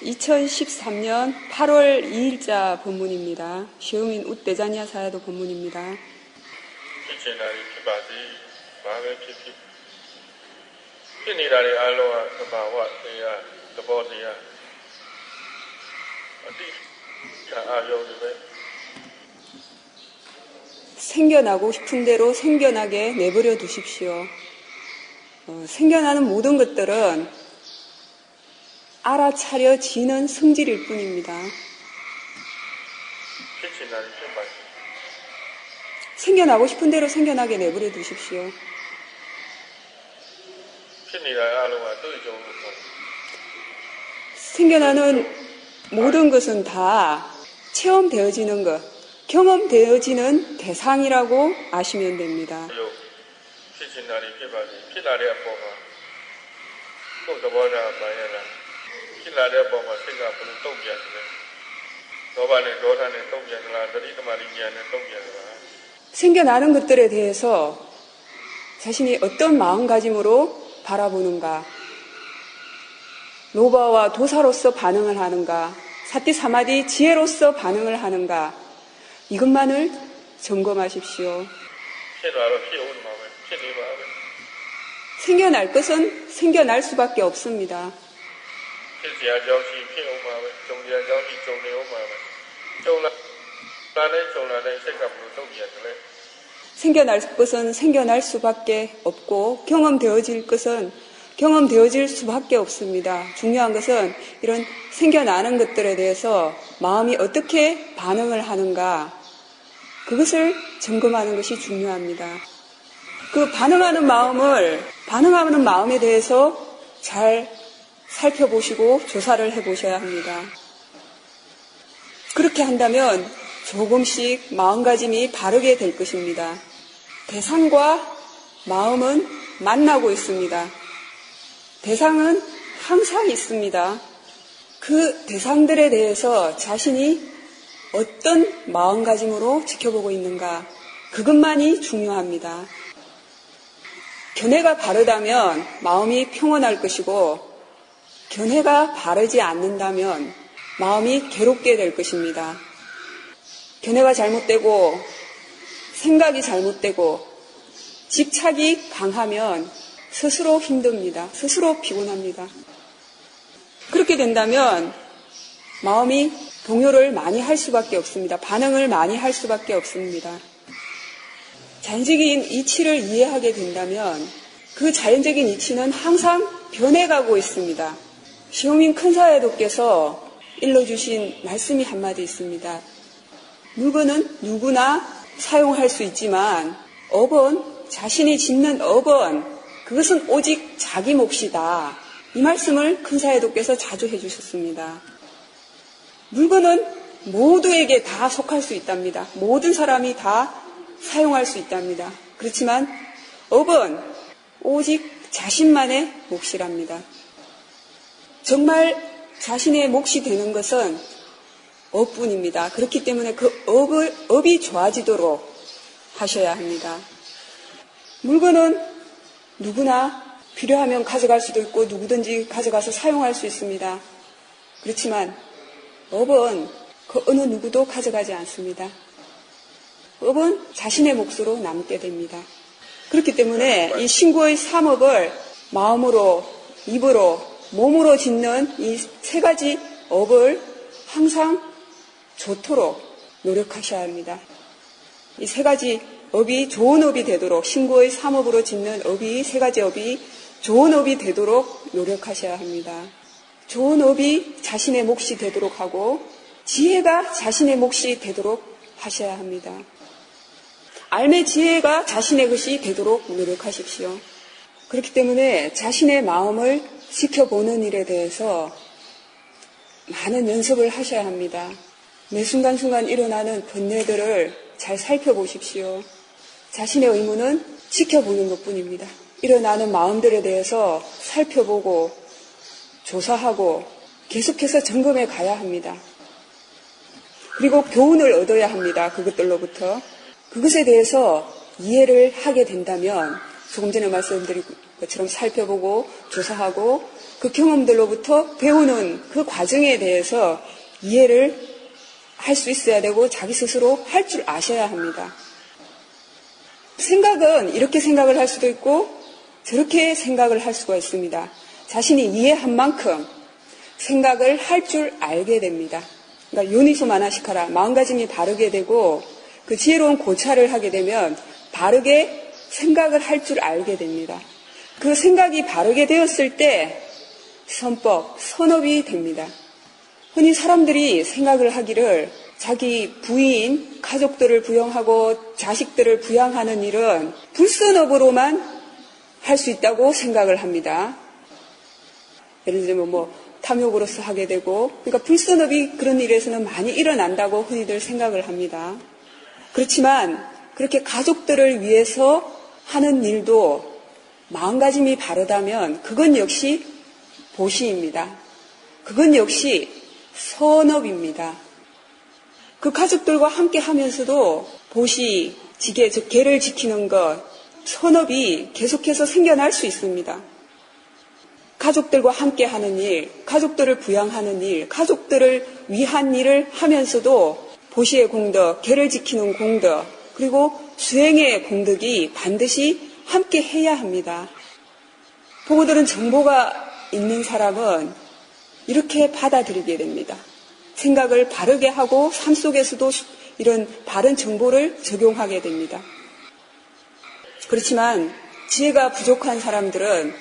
2013년 8월 2일자 본문입니다. 시흥인 웃대자니아 사야도 본문입니다. 생겨나고 싶은 대로 생겨나게 내버려 두십시오. 생겨나는 모든 것들은 알아차려지는 성질일 뿐입니다. 생겨나고 싶은 대로 생겨나게 내버려 두십시오. 생겨나는 모든 것은 다 체험되어지는 것, 경험되어지는 대상이라고 아시면 됩니다. 생겨나는 것들에 대해서 자신이 어떤 마음가짐으로 바라보는가, 로바와 도사로서 반응을 하는가, 사띠 사마디 지혜로서 반응을 하는가, 이것만을 점검하십시오. 생겨날 것은 생겨날 수밖에 없습니다. 생겨날 것은 생겨날 수밖에 없고 경험되어질 것은 경험되어질 수밖에 없습니다. 중요한 것은 이런 생겨나는 것들에 대해서 마음이 어떻게 반응을 하는가, 그것을 점검하는 것이 중요합니다. 그 반응하는 마음에 대해서 잘 살펴보시고 조사를 해보셔야 합니다. 그렇게 한다면 조금씩 마음가짐이 바르게 될 것입니다. 대상과 마음은 만나고 있습니다. 대상은 항상 있습니다. 그 대상들에 대해서 자신이 어떤 마음가짐으로 지켜보고 있는가, 그것만이 중요합니다. 견해가 바르다면 마음이 평온할 것이고, 견해가 바르지 않는다면 마음이 괴롭게 될 것입니다. 견해가 잘못되고 생각이 잘못되고 집착이 강하면 스스로 힘듭니다. 스스로 피곤합니다. 그렇게 된다면 마음이 동요를 많이 할 수밖에 없습니다. 반응을 많이 할 수밖에 없습니다. 자연적인 이치를 이해하게 된다면 그 자연적인 이치는 항상 변해가고 있습니다. 시흥인 큰사야도께서 일러주신 말씀이 한마디 있습니다. 물건은 누구나 사용할 수 있지만 업은, 자신이 짓는 업은 그것은 오직 자기 몫이다. 이 말씀을 큰사야도께서 자주 해주셨습니다. 물건은 모두에게 다 속할 수 있답니다. 모든 사람이 다 사용할 수 있답니다. 그렇지만 업은 오직 자신만의 몫이랍니다. 정말 자신의 몫이 되는 것은 업뿐입니다. 그렇기 때문에 그 업이 좋아지도록 하셔야 합니다. 물건은 누구나 필요하면 가져갈 수도 있고 누구든지 가져가서 사용할 수 있습니다. 그렇지만 업은 그 어느 누구도 가져가지 않습니다. 업은 자신의 몫으로 남게 됩니다. 그렇기 때문에 이 신구의 삼업을 마음으로, 입으로, 몸으로 짓는 이 세 가지 업을 항상 좋도록 노력하셔야 합니다. 이 세 가지 업이 좋은 업이 되도록, 신구의 삼업으로 짓는 업이, 세 가지 업이 좋은 업이 되도록 노력하셔야 합니다. 좋은 업이 자신의 몫이 되도록 하고 지혜가 자신의 몫이 되도록 하셔야 합니다. 알매 지혜가 자신의 것이 되도록 노력하십시오. 그렇기 때문에 자신의 마음을 지켜보는 일에 대해서 많은 연습을 하셔야 합니다. 매 순간순간 일어나는 번뇌들을 잘 살펴보십시오. 자신의 의무는 지켜보는 것뿐입니다. 일어나는 마음들에 대해서 살펴보고 조사하고 계속해서 점검해 가야 합니다. 그리고 교훈을 얻어야 합니다. 그것들로부터. 그것에 대해서 이해를 하게 된다면 조금 전에 말씀드린 것처럼 살펴보고 조사하고 그 경험들로부터 배우는 그 과정에 대해서 이해를 할 수 있어야 되고 자기 스스로 할 줄 아셔야 합니다. 생각은 이렇게 생각을 할 수도 있고 저렇게 생각을 할 수가 있습니다. 자신이 이해한 만큼 생각을 할 줄 알게 됩니다. 그러니까 요니소 마나시카라, 마음가짐이 바르게 되고 그 지혜로운 고찰을 하게 되면 바르게 생각을 할 줄 알게 됩니다. 그 생각이 바르게 되었을 때 선법, 선업이 됩니다. 흔히 사람들이 생각을 하기를 자기 부인, 가족들을 부양하고 자식들을 부양하는 일은 불선업으로만 할 수 있다고 생각을 합니다. 예를 들면 탐욕으로서 하게 되고, 그러니까 불선업이 그런 일에서는 많이 일어난다고 흔히들 생각을 합니다. 그렇지만 그렇게 가족들을 위해서 하는 일도 마음가짐이 바르다면 그건 역시 보시입니다. 그건 역시 선업입니다. 그 가족들과 함께 하면서도 보시, 지계, 즉 계를 지키는 것, 선업이 계속해서 생겨날 수 있습니다. 가족들과 함께 하는 일, 가족들을 부양하는 일, 가족들을 위한 일을 하면서도 보시의 공덕, 계를 지키는 공덕, 그리고 수행의 공덕이 반드시 함께 해야 합니다. 보고 들은 정보가 있는 사람은 이렇게 받아들이게 됩니다. 생각을 바르게 하고 삶 속에서도 이런 바른 정보를 적용하게 됩니다. 그렇지만 지혜가 부족한 사람들은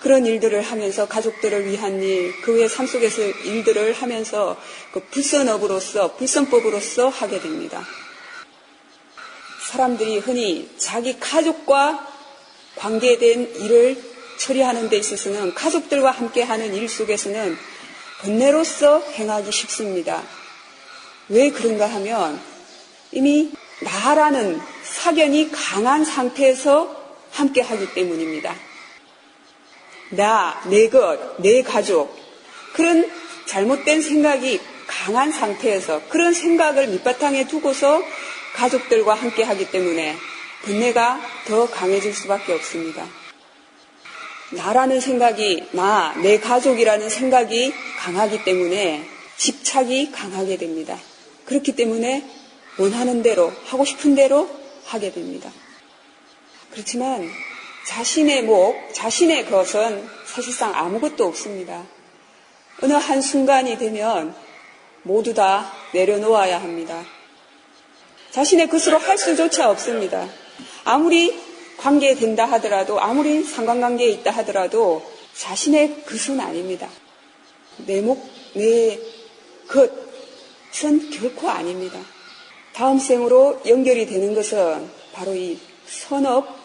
그런 일들을 하면서 가족들을 위한 일, 그 외의 삶 속에서 일들을 하면서 그 불선업으로서, 불선법으로서 하게 됩니다. 사람들이 흔히 자기 가족과 관계된 일을 처리하는 데 있어서는 가족들과 함께 하는 일 속에서는 번뇌로서 행하기 쉽습니다. 왜 그런가 하면 이미 나라는 사견이 강한 상태에서 함께 하기 때문입니다. 나, 내 것, 내 가족, 그런 잘못된 생각이 강한 상태에서 그런 생각을 밑바탕에 두고서 가족들과 함께 하기 때문에 번뇌가 더 강해질 수밖에 없습니다. 나라는 생각이, 나, 내 가족이라는 생각이 강하기 때문에 집착이 강하게 됩니다. 그렇기 때문에 원하는 대로, 하고 싶은 대로 하게 됩니다. 그렇지만 자신의 목, 자신의 것은 사실상 아무것도 없습니다. 어느 한순간이 되면 모두 다 내려놓아야 합니다. 자신의 것으로 할 수조차 없습니다. 아무리 관계된다 하더라도, 아무리 상관관계에 있다 하더라도 자신의 것은 아닙니다. 내 목, 내 것은 결코 아닙니다. 다음 생으로 연결이 되는 것은 바로 이 선업,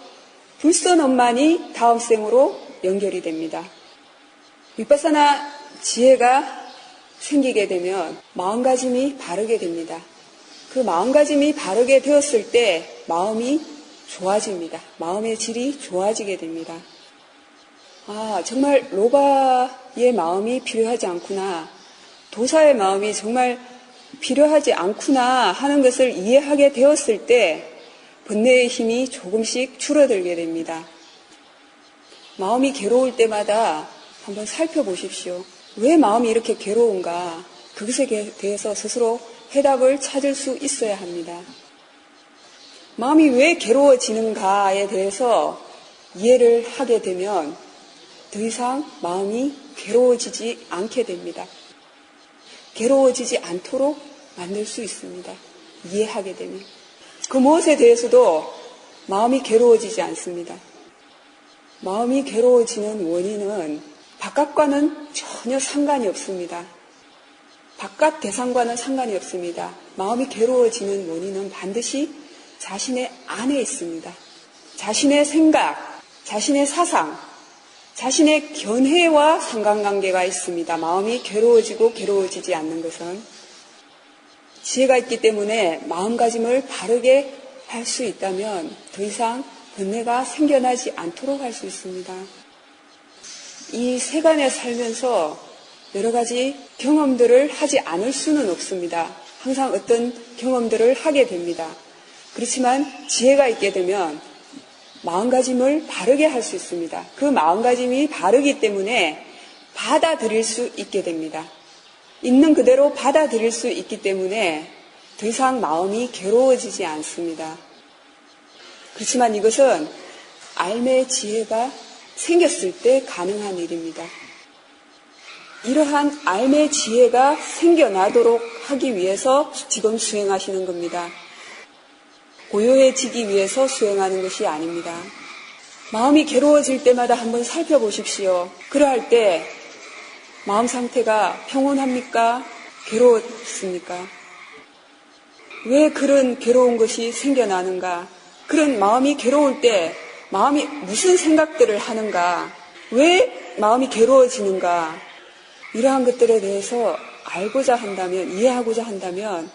불선업만이 다음 생으로 연결이 됩니다. 위파사나 지혜가 생기게 되면 마음가짐이 바르게 됩니다. 그 마음가짐이 바르게 되었을 때 마음이 좋아집니다. 마음의 질이 좋아지게 됩니다. 아, 정말 로바의 마음이 필요하지 않구나. 도사의 마음이 정말 필요하지 않구나 하는 것을 이해하게 되었을 때 번뇌의 힘이 조금씩 줄어들게 됩니다. 마음이 괴로울 때마다 한번 살펴보십시오. 왜 마음이 이렇게 괴로운가? 그것에 대해서 스스로 해답을 찾을 수 있어야 합니다. 마음이 왜 괴로워지는가에 대해서 이해를 하게 되면 더 이상 마음이 괴로워지지 않게 됩니다. 괴로워지지 않도록 만들 수 있습니다. 이해하게 되면. 그 무엇에 대해서도 마음이 괴로워지지 않습니다. 마음이 괴로워지는 원인은 바깥과는 전혀 상관이 없습니다. 바깥 대상과는 상관이 없습니다. 마음이 괴로워지는 원인은 반드시 자신의 안에 있습니다. 자신의 생각, 자신의 사상, 자신의 견해와 상관관계가 있습니다. 마음이 괴로워지고 괴로워지지 않는 것은 지혜가 있기 때문에 마음가짐을 바르게 할 수 있다면 더 이상 번뇌가 생겨나지 않도록 할 수 있습니다. 이 세간에 살면서 여러 가지 경험들을 하지 않을 수는 없습니다. 항상 어떤 경험들을 하게 됩니다. 그렇지만 지혜가 있게 되면 마음가짐을 바르게 할 수 있습니다. 그 마음가짐이 바르기 때문에 받아들일 수 있게 됩니다. 있는 그대로 받아들일 수 있기 때문에 더 이상 마음이 괴로워지지 않습니다. 그렇지만 이것은 알매의 지혜가 생겼을 때 가능한 일입니다. 이러한 알매의 지혜가 생겨나도록 하기 위해서 지금 수행하시는 겁니다. 고요해지기 위해서 수행하는 것이 아닙니다. 마음이 괴로워질 때마다 한번 살펴보십시오. 그러할 때 마음 상태가 평온합니까? 괴로웠습니까? 왜 그런 괴로운 것이 생겨나는가? 그런 마음이 괴로울 때 마음이 무슨 생각들을 하는가? 왜 마음이 괴로워지는가? 이러한 것들에 대해서 알고자 한다면, 이해하고자 한다면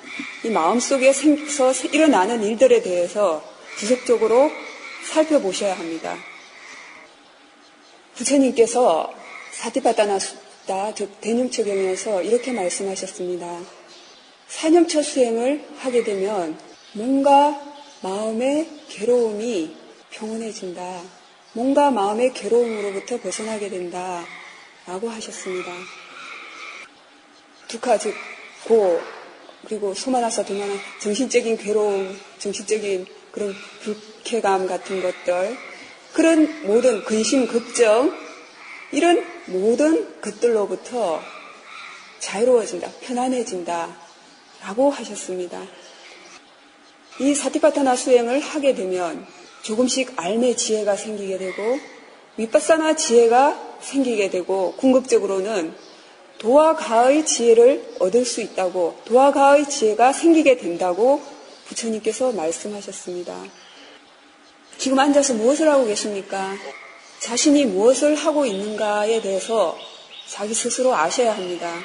이 마음속에서 일어나는 일들에 대해서 지속적으로 살펴보셔야 합니다. 부처님께서 사티파타나 숫다, 즉 대념처경에서 이렇게 말씀하셨습니다. 사념처 수행을 하게 되면 뭔가 마음의 괴로움이 평온해진다. 뭔가 마음의 괴로움으로부터 벗어나게 된다. 라고 하셨습니다. 두카, 즉 고, 그리고 소마나사, 도마나, 정신적인 괴로움, 정신적인 그런 불쾌감 같은 것들, 그런 모든 근심, 걱정, 이런 모든 것들로부터 자유로워진다, 편안해진다 라고 하셨습니다. 이 사티파타나 수행을 하게 되면 조금씩 알매 지혜가 생기게 되고 위파사나 지혜가 생기게 되고 궁극적으로는 도화가의 지혜를 얻을 수 있다고, 도화가의 지혜가 생기게 된다고 부처님께서 말씀하셨습니다. 지금 앉아서 무엇을 하고 계십니까? 자신이 무엇을 하고 있는가에 대해서 자기 스스로 아셔야 합니다.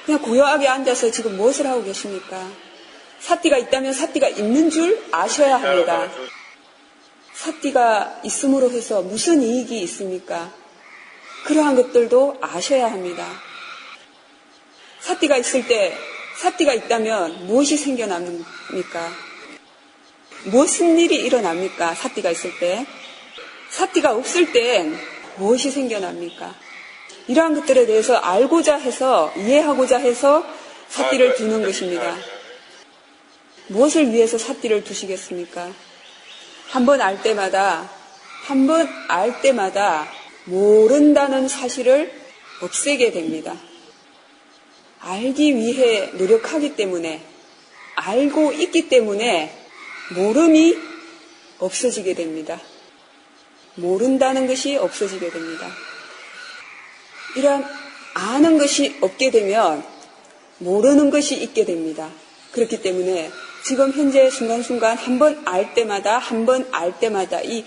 그냥 고요하게 앉아서 지금 무엇을 하고 계십니까? 사띠가 있다면 사띠가 있는 줄 아셔야 합니다. 사띠가 있음으로 해서 무슨 이익이 있습니까? 그러한 것들도 아셔야 합니다. 사띠가 있을 때, 사띠가 있다면 무엇이 생겨납니까? 무슨 일이 일어납니까? 사띠가 있을 때. 사띠가 없을 땐 무엇이 생겨납니까? 이러한 것들에 대해서 알고자 해서, 이해하고자 해서 사띠를 두는 것입니다. 무엇을 위해서 사띠를 두시겠습니까? 한 번 알 때마다 모른다는 사실을 없애게 됩니다. 알기 위해 노력하기 때문에, 알고 있기 때문에 모름이 없어지게 됩니다. 모른다는 것이 없어지게 됩니다. 이런 아는 것이 없게 되면 모르는 것이 있게 됩니다. 그렇기 때문에 지금 현재 순간순간 한 번 알 때마다 이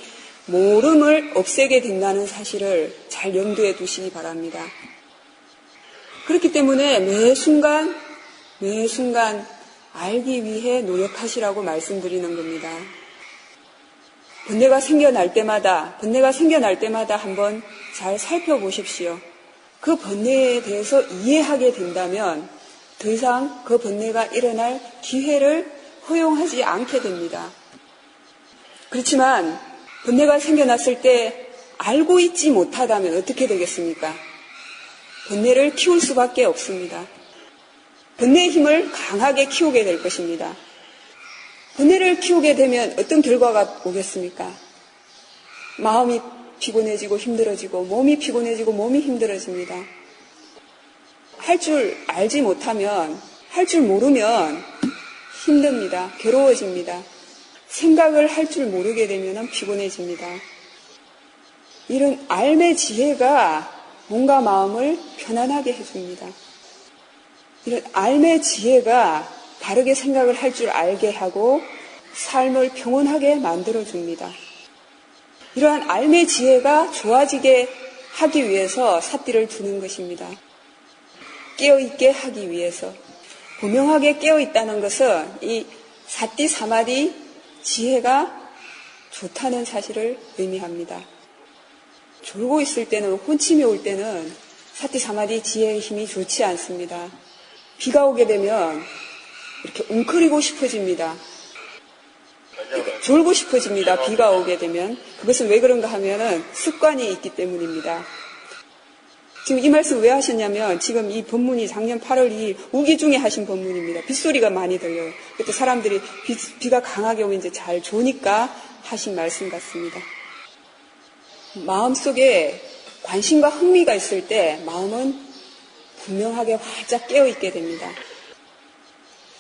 모름을 없애게 된다는 사실을 잘 염두에 두시기 바랍니다. 그렇기 때문에 매 순간 알기 위해 노력하시라고 말씀드리는 겁니다. 번뇌가 생겨날 때마다 한번 잘 살펴보십시오. 그 번뇌에 대해서 이해하게 된다면 더 이상 그 번뇌가 일어날 기회를 허용하지 않게 됩니다. 그렇지만 번뇌가 생겨났을 때 알고 있지 못하다면 어떻게 되겠습니까? 번뇌를 키울 수밖에 없습니다. 번뇌의 힘을 강하게 키우게 될 것입니다. 번뇌를 키우게 되면 어떤 결과가 오겠습니까? 마음이 피곤해지고 힘들어지고 몸이 피곤해지고 몸이 힘들어집니다. 할 줄 알지 못하면, 할 줄 모르면 힘듭니다. 괴로워집니다. 생각을 할 줄 모르게 되면 피곤해집니다. 이런 알매 지혜가 몸과 마음을 편안하게 해줍니다. 이런 알매 지혜가 바르게 생각을 할 줄 알게 하고 삶을 평온하게 만들어줍니다. 이러한 알매 지혜가 좋아지게 하기 위해서 사띠를 두는 것입니다. 깨어있게 하기 위해서. 분명하게 깨어있다는 것은 이 사띠 사마디 지혜가 좋다는 사실을 의미합니다. 졸고 있을 때는, 혼침이 올 때는 사띠 사마디 지혜의 힘이 좋지 않습니다. 비가 오게 되면 이렇게 웅크리고 싶어집니다. 졸고 싶어집니다. 비가 오게 되면. 그것은 왜 그런가 하면은 습관이 있기 때문입니다. 지금 이 말씀 왜 하셨냐면 지금 이 본문이 작년 8월 2일 우기 중에 하신 본문입니다. 빗소리가 많이 들려요. 그때 사람들이 비가 강하게 오면 이제 잘 좋으니까 하신 말씀 같습니다. 마음속에 관심과 흥미가 있을 때 마음은 분명하게 활짝 깨어있게 됩니다.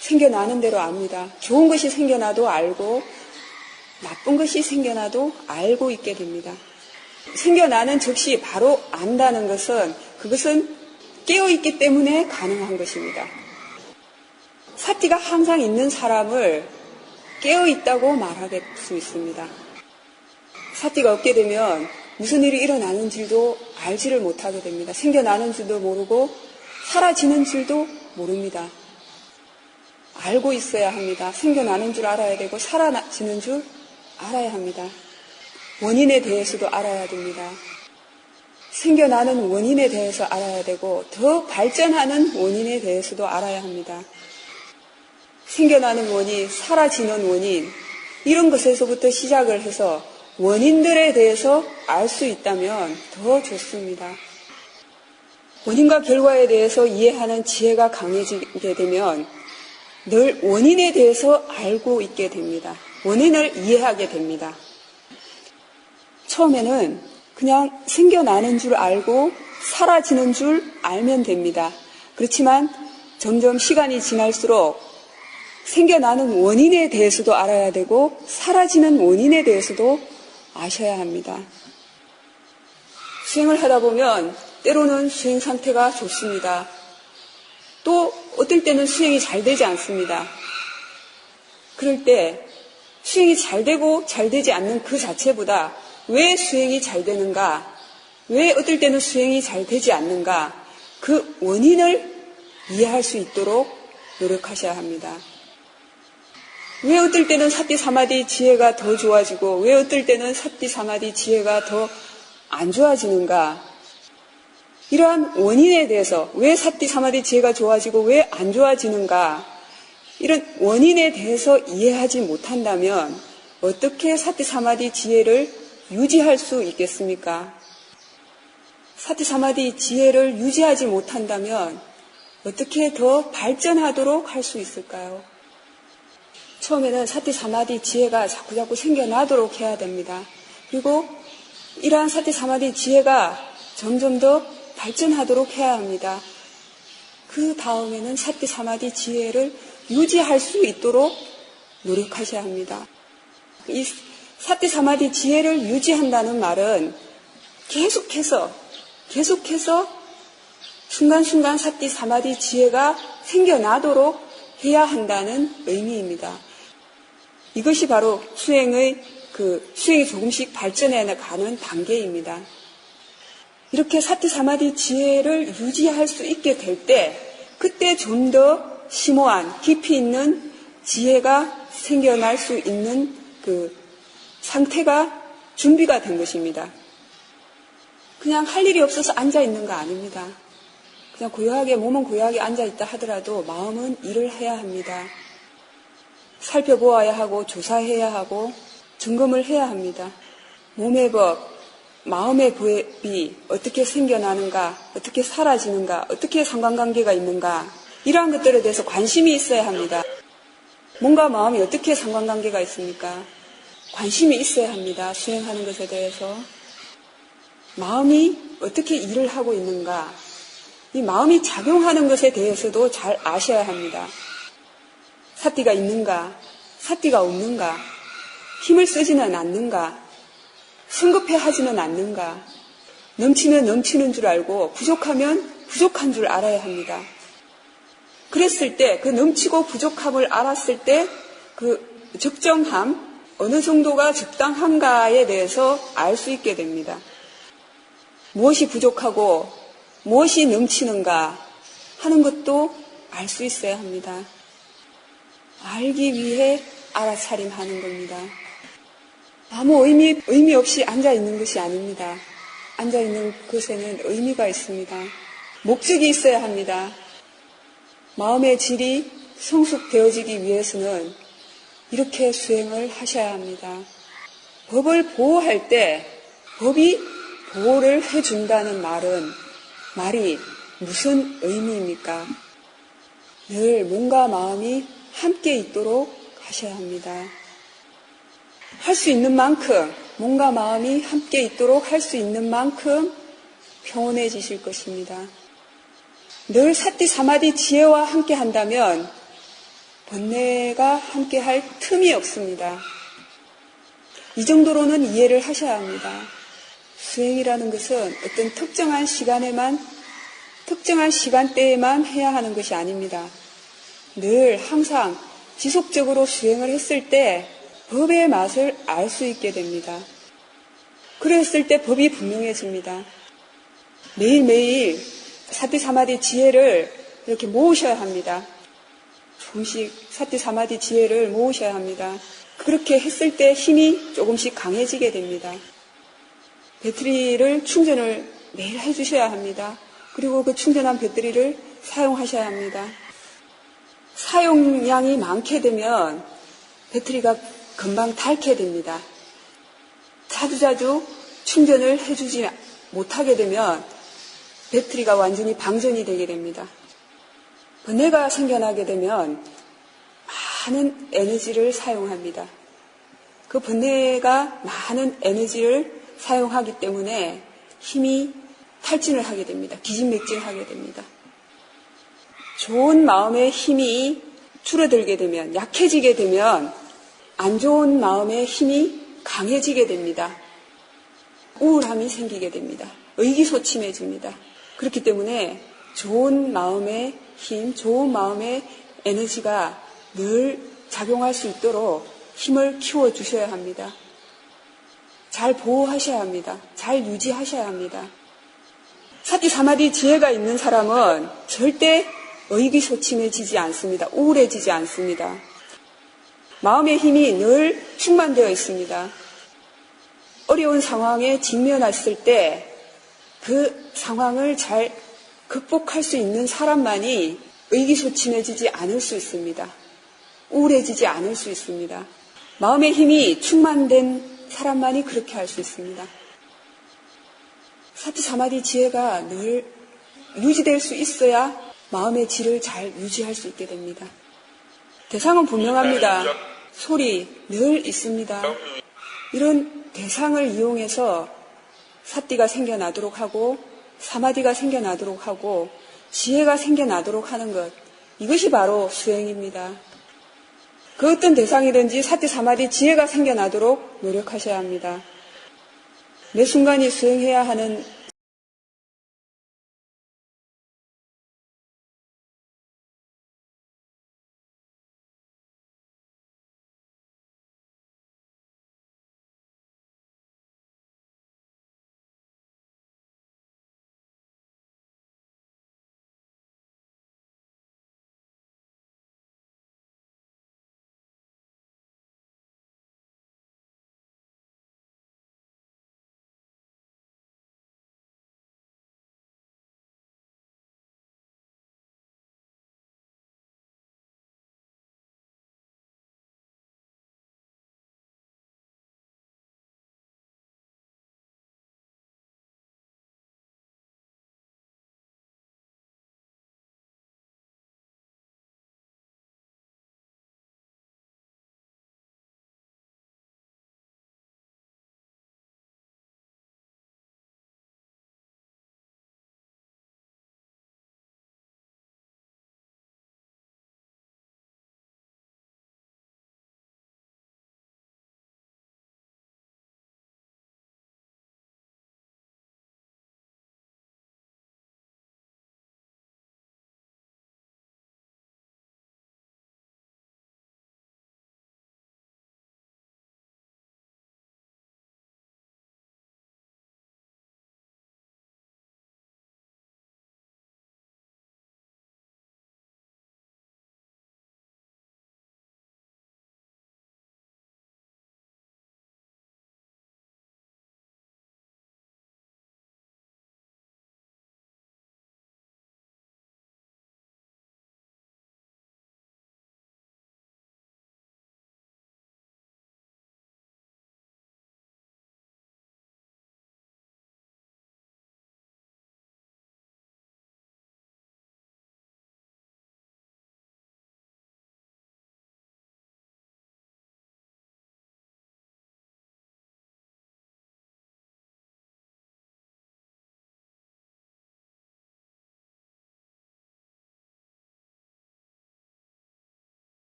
생겨나는 대로 압니다. 좋은 것이 생겨나도 알고 나쁜 것이 생겨나도 알고 있게 됩니다. 생겨나는 즉시 바로 안다는 것은 그것은 깨어있기 때문에 가능한 것입니다. 사티가 항상 있는 사람을 깨어있다고 말할 수 있습니다. 사티가 없게 되면 무슨 일이 일어나는 줄도 알지를 못하게 됩니다. 생겨나는 줄도 모르고 사라지는 줄도 모릅니다. 알고 있어야 합니다. 생겨나는 줄 알아야 되고 사라지는 줄 알아야 합니다. 원인에 대해서도 알아야 됩니다. 생겨나는 원인에 대해서 알아야 되고 더 발전하는 원인에 대해서도 알아야 합니다. 생겨나는 원인, 사라지는 원인 이런 것에서부터 시작을 해서 원인들에 대해서 알 수 있다면 더 좋습니다. 원인과 결과에 대해서 이해하는 지혜가 강해지게 되면 늘 원인에 대해서 알고 있게 됩니다. 원인을 이해하게 됩니다. 처음에는 그냥 생겨나는 줄 알고 사라지는 줄 알면 됩니다. 그렇지만 점점 시간이 지날수록 생겨나는 원인에 대해서도 알아야 되고 사라지는 원인에 대해서도 아셔야 합니다. 수행을 하다 보면 때로는 수행 상태가 좋습니다. 또 어떨 때는 수행이 잘 되지 않습니다. 그럴 때 수행이 잘 되고 잘 되지 않는 그 자체보다 왜 수행이 잘 되는가, 왜 어떨 때는 수행이 잘 되지 않는가, 그 원인을 이해할 수 있도록 노력하셔야 합니다. 왜 어떨 때는 사티 사마디 지혜가 더 좋아지고 왜 어떨 때는 사티 사마디 지혜가 더 안 좋아지는가, 이러한 원인에 대해서 왜 사티 사마디 지혜가 좋아지고 왜 안 좋아지는가, 이런 원인에 대해서 이해하지 못한다면 어떻게 사티 사마디 지혜를 유지할 수 있겠습니까? 사티 사마디 지혜를 유지하지 못한다면 어떻게 더 발전하도록 할 수 있을까요? 처음에는 사티 사마디 지혜가 자꾸자꾸 생겨나도록 해야 됩니다. 그리고 이러한 사티 사마디 지혜가 점점 더 발전하도록 해야 합니다. 그 다음에는 사티 사마디 지혜를 유지할 수 있도록 노력하셔야 합니다. 이 사티 사마디 지혜를 유지한다는 말은 계속해서 순간순간 사티 사마디 지혜가 생겨나도록 해야 한다는 의미입니다. 이것이 바로 수행이 조금씩 발전해 가는 단계입니다. 이렇게 사티 사마디 지혜를 유지할 수 있게 될 때, 그때 좀 더 심오한 깊이 있는 지혜가 생겨날 수 있는 그 상태가 준비가 된 것입니다. 그냥 할 일이 없어서 앉아 있는 거 아닙니다. 그냥 몸은 고요하게 앉아 있다 하더라도 마음은 일을 해야 합니다. 살펴보아야 하고 조사해야 하고 점검을 해야 합니다. 몸의 법, 마음의 법이 어떻게 생겨나는가, 어떻게 사라지는가, 어떻게 상관관계가 있는가, 이러한 것들에 대해서 관심이 있어야 합니다. 몸과 마음이 어떻게 상관관계가 있습니까? 관심이 있어야 합니다. 수행하는 것에 대해서. 마음이 어떻게 일을 하고 있는가, 이 마음이 작용하는 것에 대해서도 잘 아셔야 합니다. 사티가 있는가, 사티가 없는가, 힘을 쓰지는 않는가, 성급해 하지는 않는가, 넘치면 넘치는 줄 알고 부족하면 부족한 줄 알아야 합니다. 그랬을 때, 그 넘치고 부족함을 알았을 때 그 적정함, 어느 정도가 적당한가에 대해서 알 수 있게 됩니다. 무엇이 부족하고 무엇이 넘치는가 하는 것도 알 수 있어야 합니다. 알기 위해 알아차림하는 겁니다. 아무 의미 없이 앉아있는 것이 아닙니다. 앉아있는 것에는 의미가 있습니다. 목적이 있어야 합니다. 마음의 질이 성숙되어지기 위해서는 이렇게 수행을 하셔야 합니다. 법을 보호할 때 법이 보호를 해준다는 말이 무슨 의미입니까? 늘 몸과 마음이 함께 있도록 하셔야 합니다. 할 수 있는 만큼, 몸과 마음이 함께 있도록 할 수 있는 만큼 평온해지실 것입니다. 늘 사티 사마디 지혜와 함께 한다면 번뇌가 함께 할 틈이 없습니다. 이 정도로는 이해를 하셔야 합니다. 수행이라는 것은 어떤 특정한 시간대에만 해야 하는 것이 아닙니다. 늘 항상 지속적으로 수행을 했을 때 법의 맛을 알 수 있게 됩니다. 그랬을 때 법이 분명해집니다. 매일매일 사티 사마디 지혜를 이렇게 모으셔야 합니다. 조금씩 사티 사마디 지혜를 모으셔야 합니다. 그렇게 했을 때 힘이 조금씩 강해지게 됩니다. 배터리를 충전을 매일 해주셔야 합니다. 그리고 그 충전한 배터리를 사용하셔야 합니다. 사용량이 많게 되면 배터리가 금방 닳게 됩니다. 자주자주 충전을 해주지 못하게 되면 배터리가 완전히 방전이 되게 됩니다. 번뇌가 생겨나게 되면 많은 에너지를 사용합니다. 그 번뇌가 많은 에너지를 사용하기 때문에 힘이 탈진을 하게 됩니다. 기진맥진하게 됩니다. 좋은 마음의 힘이 줄어들게 되면, 약해지게 되면 안 좋은 마음의 힘이 강해지게 됩니다. 우울함이 생기게 됩니다. 의기소침해집니다. 그렇기 때문에 좋은 마음의 힘, 좋은 마음의 에너지가 늘 작용할 수 있도록 힘을 키워주셔야 합니다. 잘 보호하셔야 합니다. 잘 유지하셔야 합니다. 사티 사마디 지혜가 있는 사람은 절대 의기소침해지지 않습니다. 우울해지지 않습니다. 마음의 힘이 늘 충만되어 있습니다. 어려운 상황에 직면했을 때 그 상황을 잘 극복할 수 있는 사람만이 의기소침해지지 않을 수 있습니다. 우울해지지 않을 수 있습니다. 마음의 힘이 충만된 사람만이 그렇게 할 수 있습니다. 사티 사마디 지혜가 늘 유지될 수 있어야 마음의 질을 잘 유지할 수 있게 됩니다. 대상은 분명합니다. 소리 늘 있습니다. 이런 대상을 이용해서 사티가 생겨나도록 하고 사마디가 생겨나도록 하고 지혜가 생겨나도록 하는 것, 이것이 바로 수행입니다. 그 어떤 대상이든지 사티 사마디 지혜가 생겨나도록 노력하셔야 합니다. 매 순간이 수행해야 하는